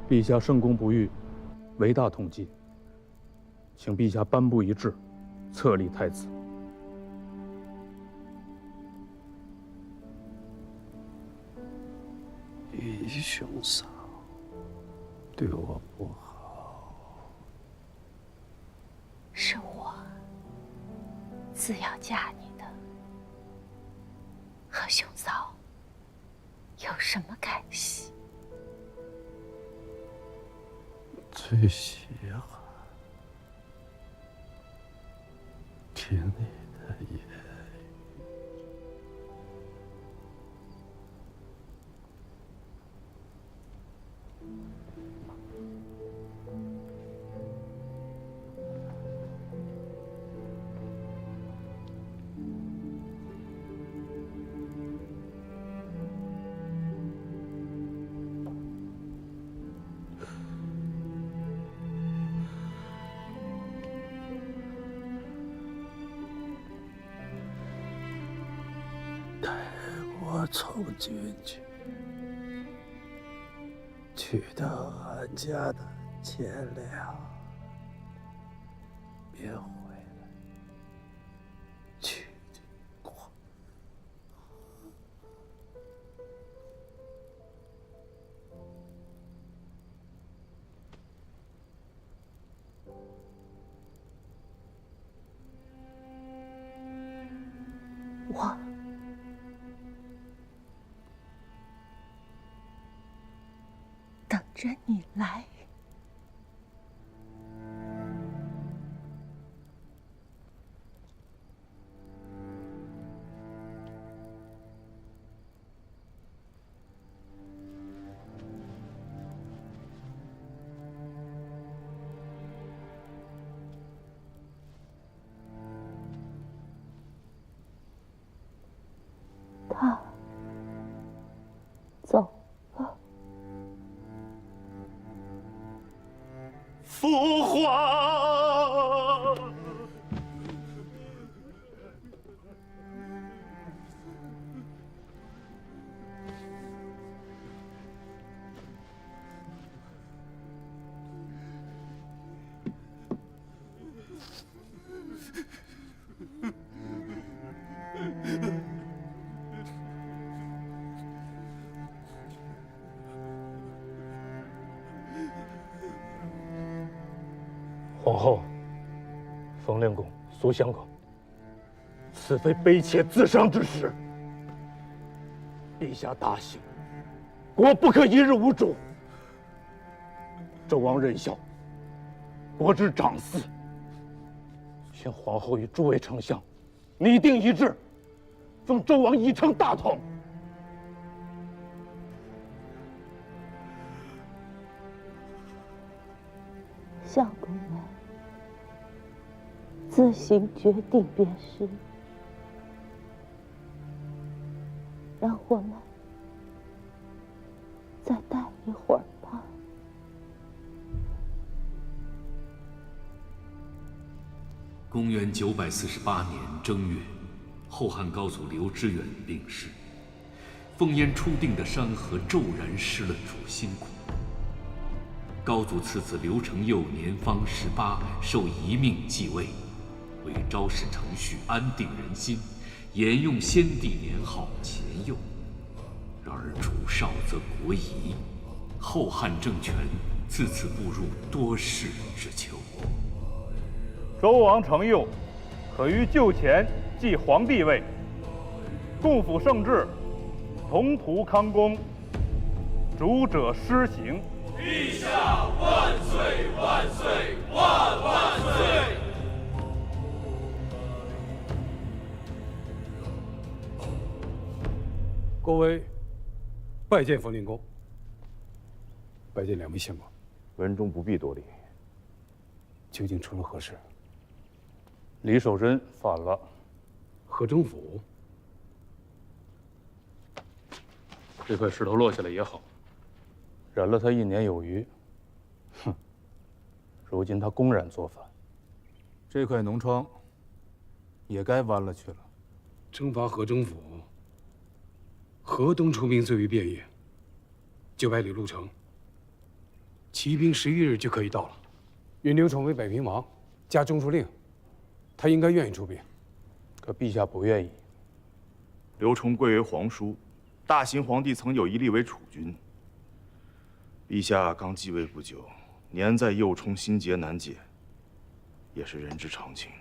陛下圣功不渝，为大统计，请陛下颁布一制，册立太子。义兄嫂对我不好，是我自要嫁你的，和兄嫂有什么干系？最稀罕听你的言语。我从军去到俺家的钱粮，别回来去地光。我等着你来。他走了。父皇，皇后，冯令公、苏相公，此非卑怯自伤之时。陛下大幸，国不可一日无主。周王任孝，国之长嗣，请皇后与诸位丞相拟定一制，封周王以称大统。相公们自行决定便是。让我们再待一会儿吧。公元948年正月，后汉高祖刘知远病逝，烽烟初定的山河骤然失了主心骨。高祖次子刘承佑年方18，受遗命继位，为昭示程序，安定人心，沿用先帝年号前佑。然而主少则国疑，后汉政权自此步入多事之秋。周王承佑可于就前继皇帝位，共辅圣制，同图康公，主者施行。陛下万岁万岁万万岁！各位，拜见冯令公，拜见两位相公。文中不必多礼。究竟出了何事？李守贞反了。何征甫，这块石头落下来也好，忍了他1年有余。哼，如今他公然作反，这块脓疮也该弯了去了。征伐何征甫，河东出兵最为便也，900里路程，骑兵11日就可以到了。允刘崇为北平王，加中书令，他应该愿意出兵。可陛下不愿意。刘崇贵为皇叔，大秦皇帝曾有一立为储君。陛下刚继位不久，年在右冲，心结难解，也是人之常情。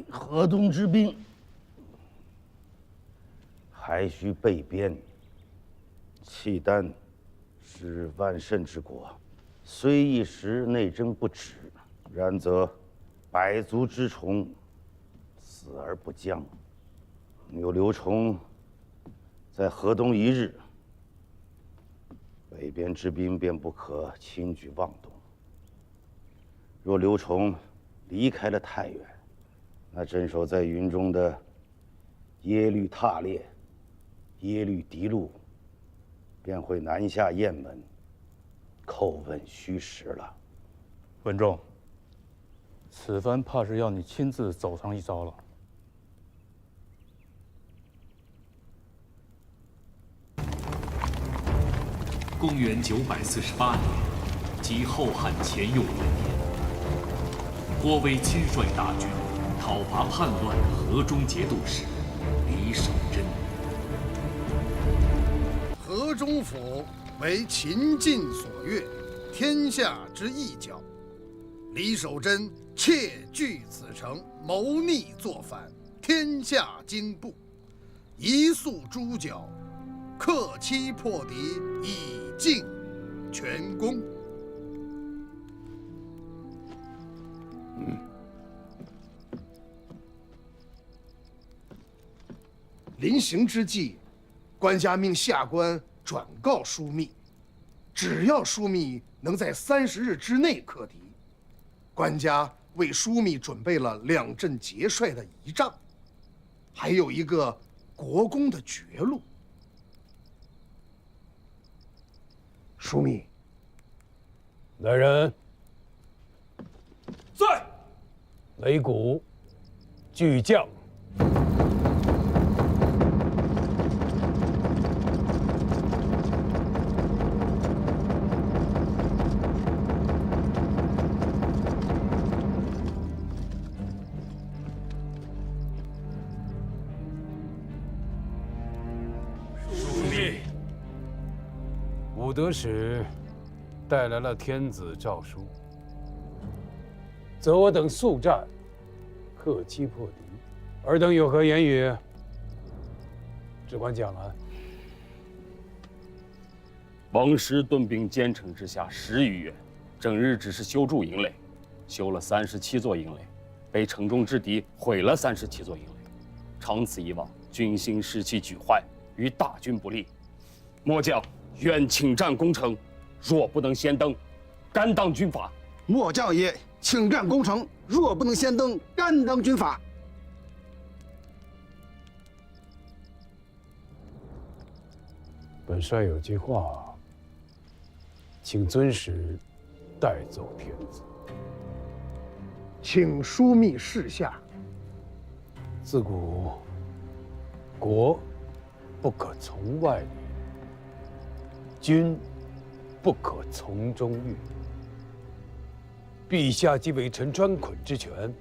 河东之兵还需备边。契丹是万甚之国，虽一时内争不止，然则百足之虫，死而不僵。有刘崇在河东一日，北边之兵便不可轻举妄动。若刘崇离开了太原，那镇守在云中的耶律闼烈、耶律狄禄便会南下雁门，叩问虚实了。文仲，此番怕是要你亲自走上一遭了。公元948年，即后汉乾佑元年，郭威亲率大军讨伐叛乱的河中节度使李守贞。河中府为秦晋所越，天下之一角。李守贞窃据此城，谋逆作反，天下惊怖，一肃诸角，克期破敌，以尽全功。临行之际，官家命下官转告枢密，只要枢密能在30日之内克敌，官家为枢密准备了2镇节帅的仪仗，还有一个国公的爵禄。枢密，来人，在。擂鼓，巨将。武德使带来了天子诏书，责我等速战，克期破敌。尔等有何言语？只管讲来。王师顿兵兼程之下10余月，整日只是修筑营垒，修了37座营垒，被城中之敌毁了37座营垒。长此以往，军心士气俱坏，与大军不利。末将愿请战攻城，若不能先登，甘当军法。末将也请战攻城，若不能先登，甘当军法。本帅有句话，请尊使带走天子。请枢密示下。自古国不可从外理，君不可从中御。陛下既为臣专捆之权，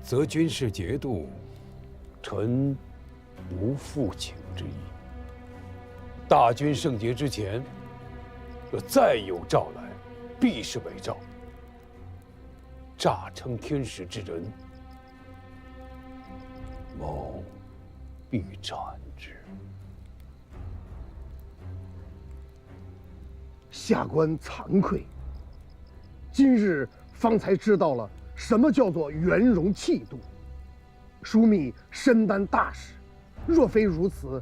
则军事节度，臣无复请之意。大军圣节之前，若再有诏来，必是伪诏，诈称天时之人，某必斩之。下官惭愧，今日方才知道了什么叫做圆融气度。枢密身担大事，若非如此，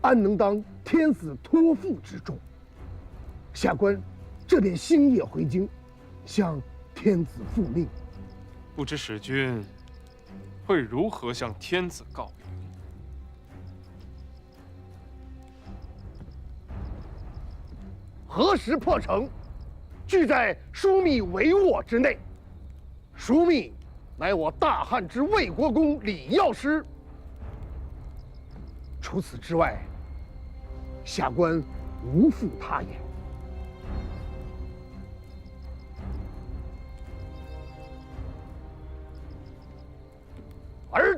安能当天子托付之重？下官这便星夜回京，向天子复命。不知使君会如何向天子告禀？何时破城，俱在枢密帷幄之内。枢密乃我大汉之魏国公李药师。除此之外，下官无复他言。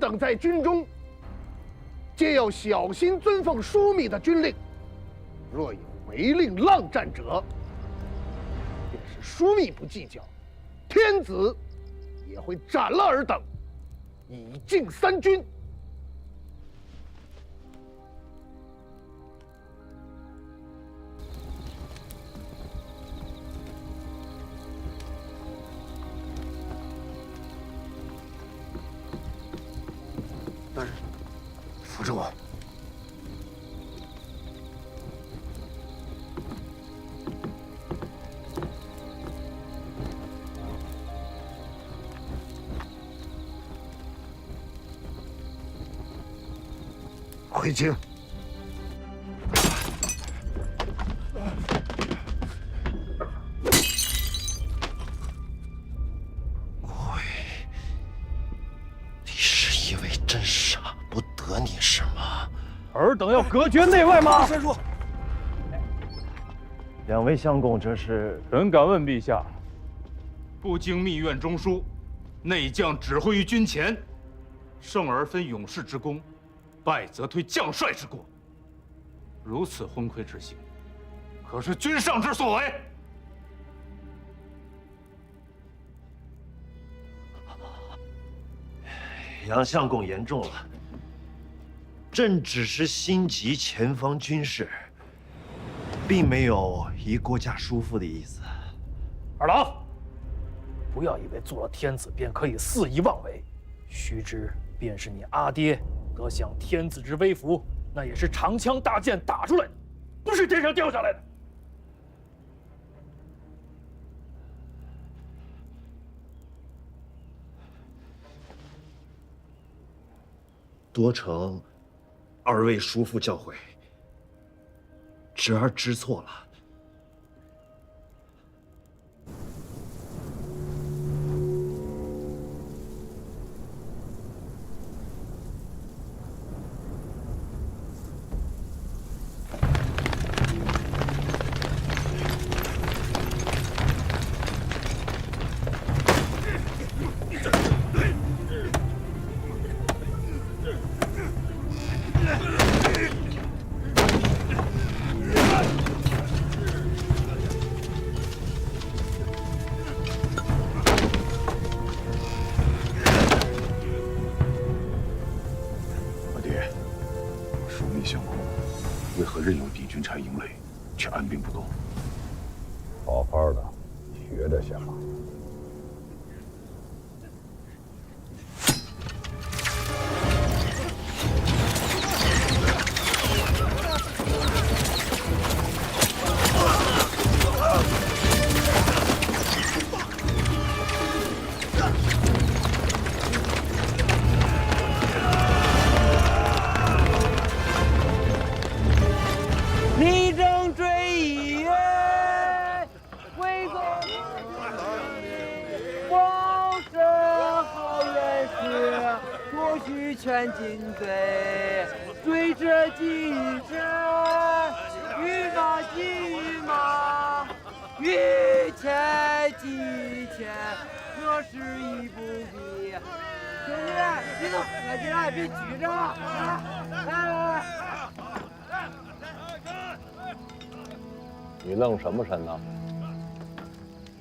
等在军中，皆要小心遵奉枢密的军令。若有违令浪战者，便是枢密不计较，天子也会斩了尔等，以敬三军。大人，扶着我。回京。尔等要隔绝内外吗？三叔，两位相公，这是？臣敢问陛下，不经密院中书，内将指挥于军前，胜而分勇士之功，败则推将帅之过。如此昏聩之行，可是君上之所为？杨相公言重了。朕只是心急前方军事，并没有移国家叔父的意思。二郎，不要以为做了天子便可以肆意妄为。须知，便是你阿爹得享天子之威福，那也是长枪大剑打出来的，不是天上掉下来的。多承二位叔父教诲，侄儿知错了。为何任由敌军拆营垒，却按兵不动？好好的学着下。力争追忆，为国光身好远事，多须全尽醉。对者即者，欲马即欲马，欲前即前，何时亦不必。兄弟，你都喝起来，别举着，来。你愣什么神呢？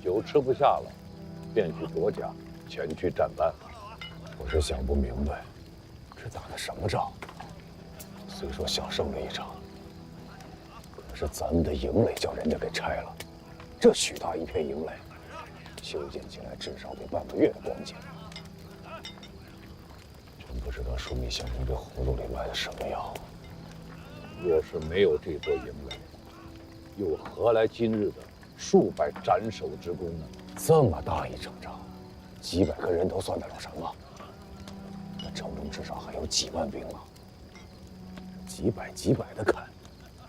酒吃不下了，便去国家前去战班。我是想不明白，这打的什么仗？虽说小胜了一场，可是咱们的营垒叫人家给拆了，这许大一片营垒，修建起来至少得半个月的光景。真不知道枢密相公这葫芦里卖的什么药。若是没有这座营垒，又何来今日的数百斩首之功呢？这么大一场仗，几百个人头算得了什么？那城中至少还有几万兵啊！几百的砍，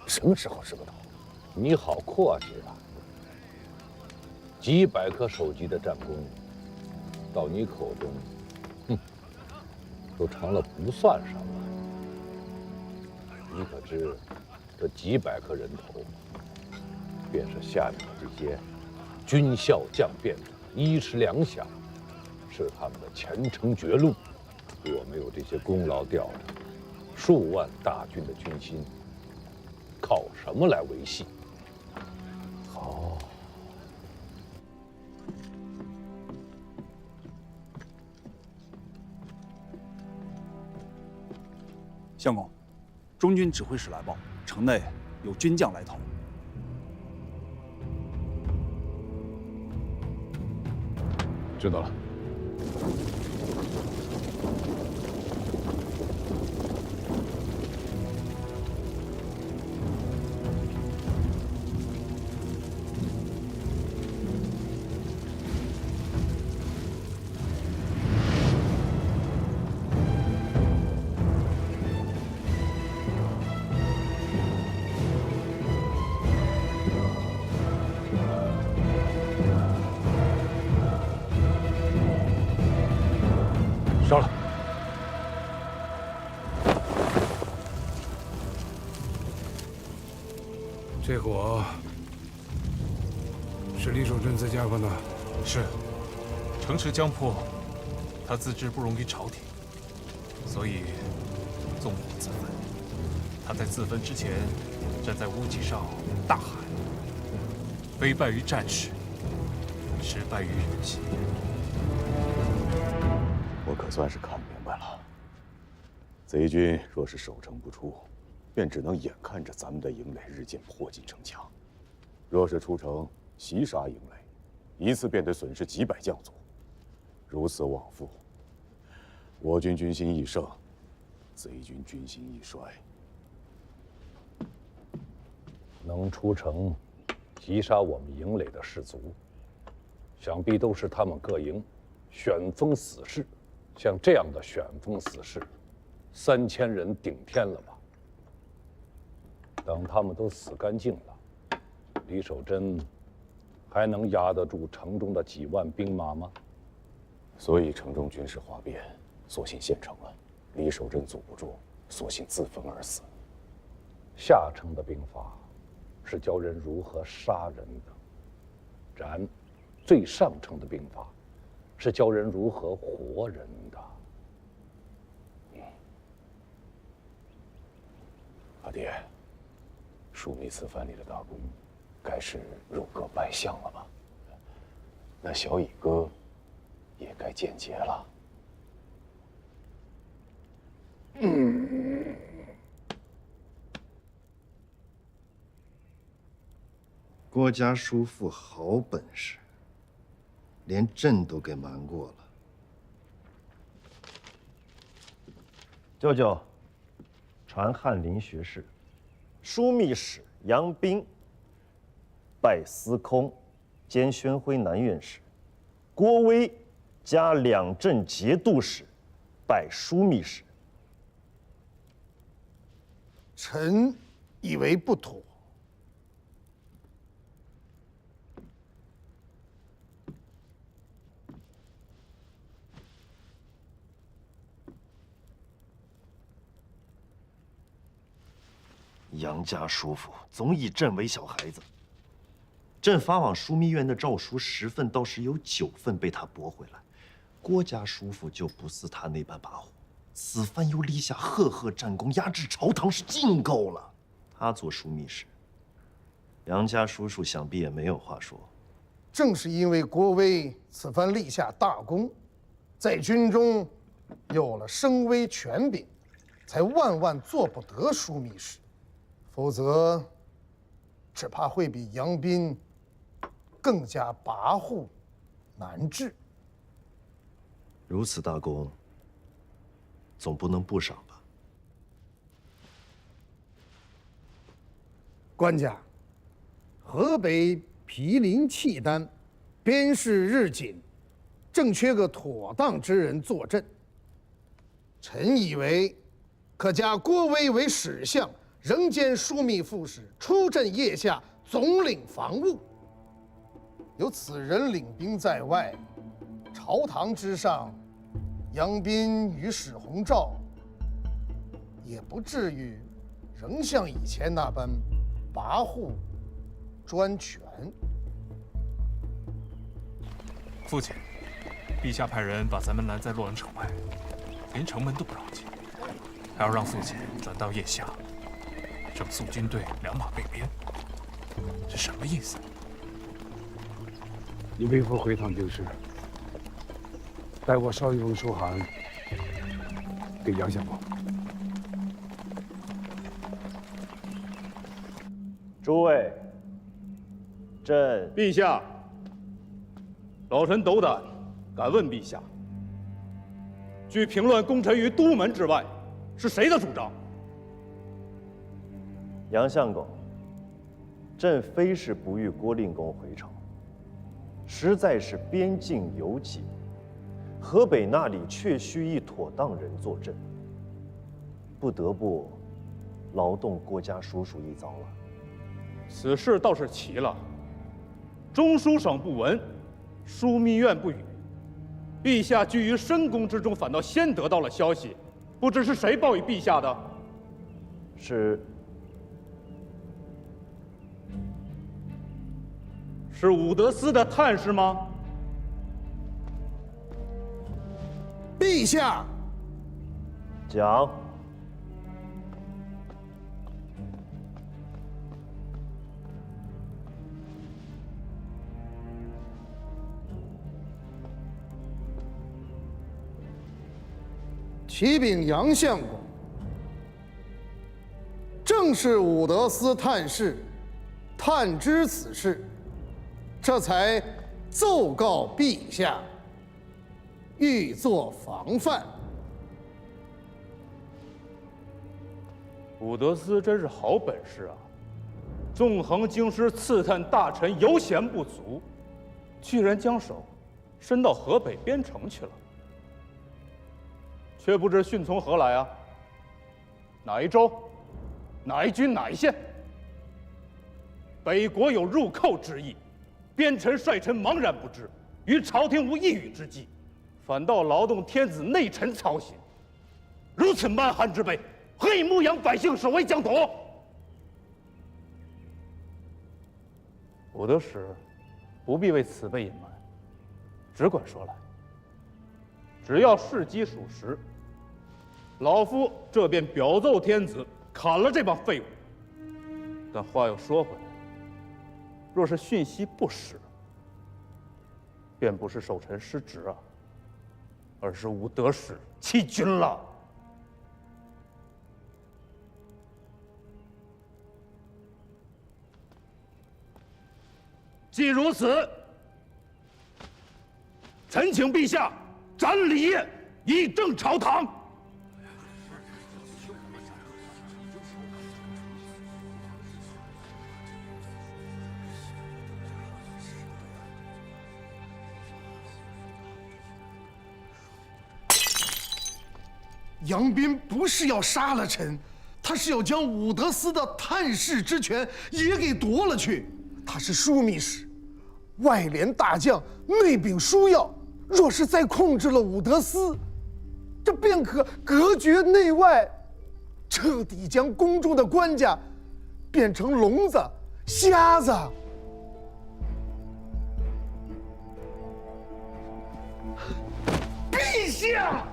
什么时候是个头？你好阔气啊！几百颗手机的战功，到你口中，都成了不算什么。你可知，这几百颗人头，便是下面的这些军校将变的衣食粮饷，是他们的前程绝路。若没有这些功劳吊着，数万大军的军心，靠什么来维系？好，相公，中军指挥使来报，城内有军将来投。知道了。烧了。这火是李守贞自家放的。是，城池将破，他自知不容于朝廷，所以纵火自焚。他在自焚之前，站在屋脊上大喊：“非败于战士，实败于人心。”我可算是看明白了，贼军若是守城不出，便只能眼看着咱们的营垒日渐迫近城墙；若是出城袭杀营垒，一次便得损失几百将卒。如此往复，我军军心易盛，贼军军心易衰。能出城击杀我们营垒的士卒，想必都是他们各营选封死士。像这样的选封死士，3000人顶天了吧？等他们都死干净了，李守贞还能压得住城中的几万兵马吗？所以城中军事哗变，索性陷城了。李守贞阻不住，索性自焚而死。下城的兵法是教人如何杀人的，然最上层的兵法是教人如何活人的。阿爹，枢密此番里的大功，该是入阁拜相了吧？那小乙哥也该见节了。郭家叔父好本事，连朕都给瞒过了。舅舅，传翰林学士，枢密使杨斌拜司空兼宣徽南院使，郭威加两镇节度使，拜枢密使。臣以为不妥。杨家叔父总以朕为小孩子，朕发往枢密院的诏书10份，倒是有9份被他驳回来。郭家叔父就不似他那般跋扈，此番又立下赫赫战功，压制朝堂是尽够了。他做枢密使，杨家叔叔想必也没有话说。正是因为郭威此番立下大功，在军中有了声威权柄，才万万做不得枢密使。否则，只怕会比杨斌更加跋扈难治。如此大功，总不能不赏吧？官家，河北毗邻契丹，边事日紧，正缺个妥当之人坐镇。臣以为，可加郭威为使相，仍兼枢密副使，出镇腋下，总领防务。有此人领兵在外，朝堂之上，杨斌与史弘照也不至于仍像以前那般跋扈专权。父亲，陛下派人把咱们拦在洛阳城外，连城门都不让进，还要让父亲转到腋下，整肃军队两马备边，这什么意思？你为父回趟京师，代我捎一封书函给杨相公。诸位，朕陛下，老臣斗胆，敢问陛下，据平乱功臣于都门之外，是谁的主张？杨相公，朕非是不欲郭令公回城，实在是边境有紧，河北那里确需一妥当人坐镇，不得不劳动郭家叔叔一遭了。此事倒是奇了，中书省不闻，枢密院不语，陛下居于深宫之中，反倒先得到了消息，不知是谁报与陛下的？是武德司的探视吗？陛下，讲。启禀杨相公，正是武德司探视，探知此事，这才奏告陛下，欲作防范。武德司真是好本事啊！纵横京师，刺探大臣犹嫌不足，居然将手伸到河北边城去了。却不知讯从何来啊？哪一州？哪一军？哪一县？北国有入寇之意，边臣率臣茫然不知，与朝廷无一语之计，反倒劳动天子内臣操心。如此蛮汉之辈，何以牧养百姓，守卫疆土？武德使不必为此辈隐瞒，只管说来。只要事机属实，老夫这便表奏天子，砍了这帮废物。但话又说回来，若是讯息不实，便不是守臣失职啊，而是武德使欺君了。既如此，臣请陛下斩李业，以正朝堂。杨斌不是要杀了臣，他是要将武德司的探视之权也给夺了去。他是枢密使，外联大将，内禀枢要。若是再控制了武德司，这便可隔绝内外，彻底将宫中的官家变成聋子、瞎子。陛下！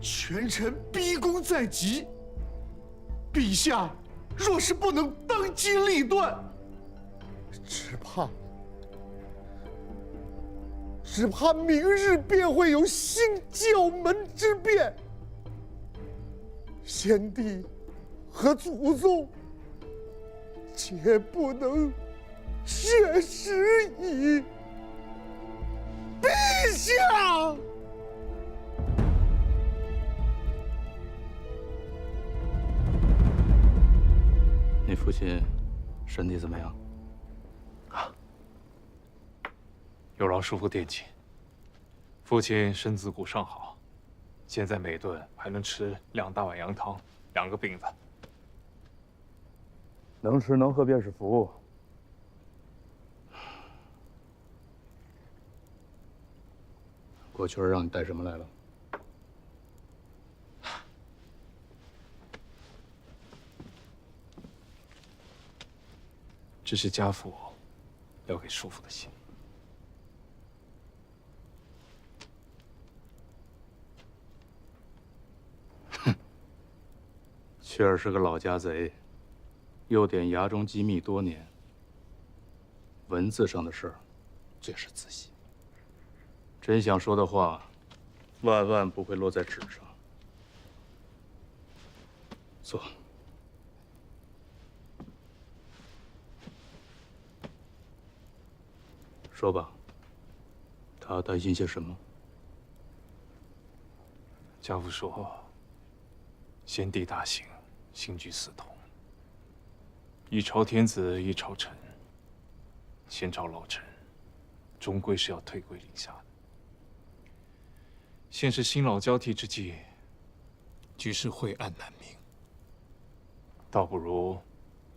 权臣逼宫在即，陛下若是不能当机立断，只怕明日便会有新教门之变，先帝和祖宗皆不能确实矣。陛下！你父亲身体怎么样？有劳叔父惦记。父亲身子骨尚好，现在每顿还能吃2大碗羊汤，2个饼子。能吃能喝便是福。国权让你带什么来了？这是家父要给叔父的信。雀儿是个老家贼，又典衙中机密多年，文字上的事儿，最是仔细。真想说的话，万万不会落在纸上。坐。说吧，他担心些什么？家父说，先帝大行，兴居四统，一朝天子一朝臣，先朝老臣，终归是要退归临下的。现是新老交替之际，局势晦暗难明，倒不如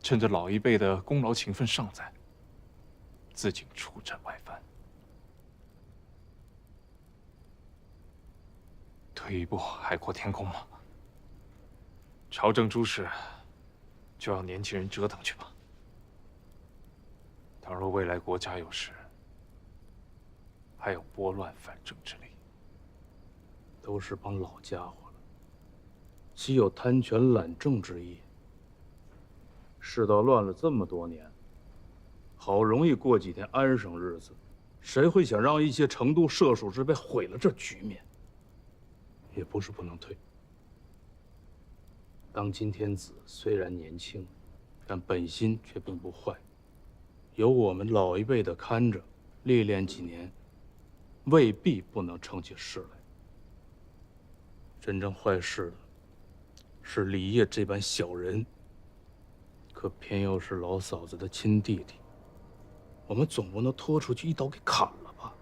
趁着老一辈的功劳勤奋尚在，自请出战外藩，退一步海阔天空嘛。朝政诸事，就让年轻人折腾去吧。倘若未来国家有事，还有拨乱反正之力。都是帮老家伙了，岂有贪权揽政之意？世道乱了这么多年，好容易过几天安生日子，谁会想让一些成都社属之辈毁了这局面？也不是不能退。当今天子虽然年轻，但本心却并不坏，有我们老一辈的看着，历练几年，未必不能成起事来。真正坏事的是李烨这般小人，可偏又是老嫂子的亲弟弟，我们总不能拖出去一刀给砍了吧？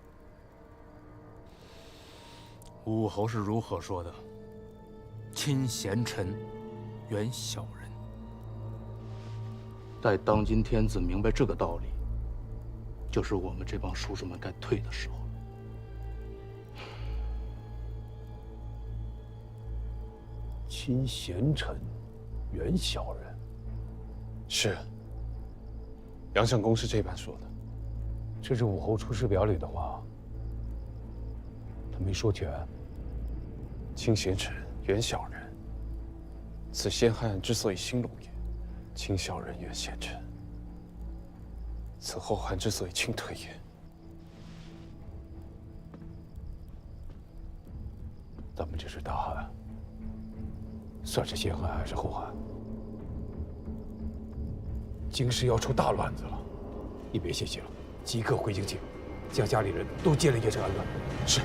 武侯是如何说的？亲贤臣，远小人。待当今天子明白这个道理，就是我们这帮叔叔们该退的时候。亲贤臣，远小人。是，杨相公是这般说的。这是武侯出师表里的话，他没说全。亲贤臣，远小人。此先汉之所以兴隆也，亲小人，远贤臣。此后汉之所以倾颓也。咱们这是大汉。算是先汉还是后汉？京师要出大乱子了，你别泄气了，即刻回京去，将家里人都接来邺城安顿。是。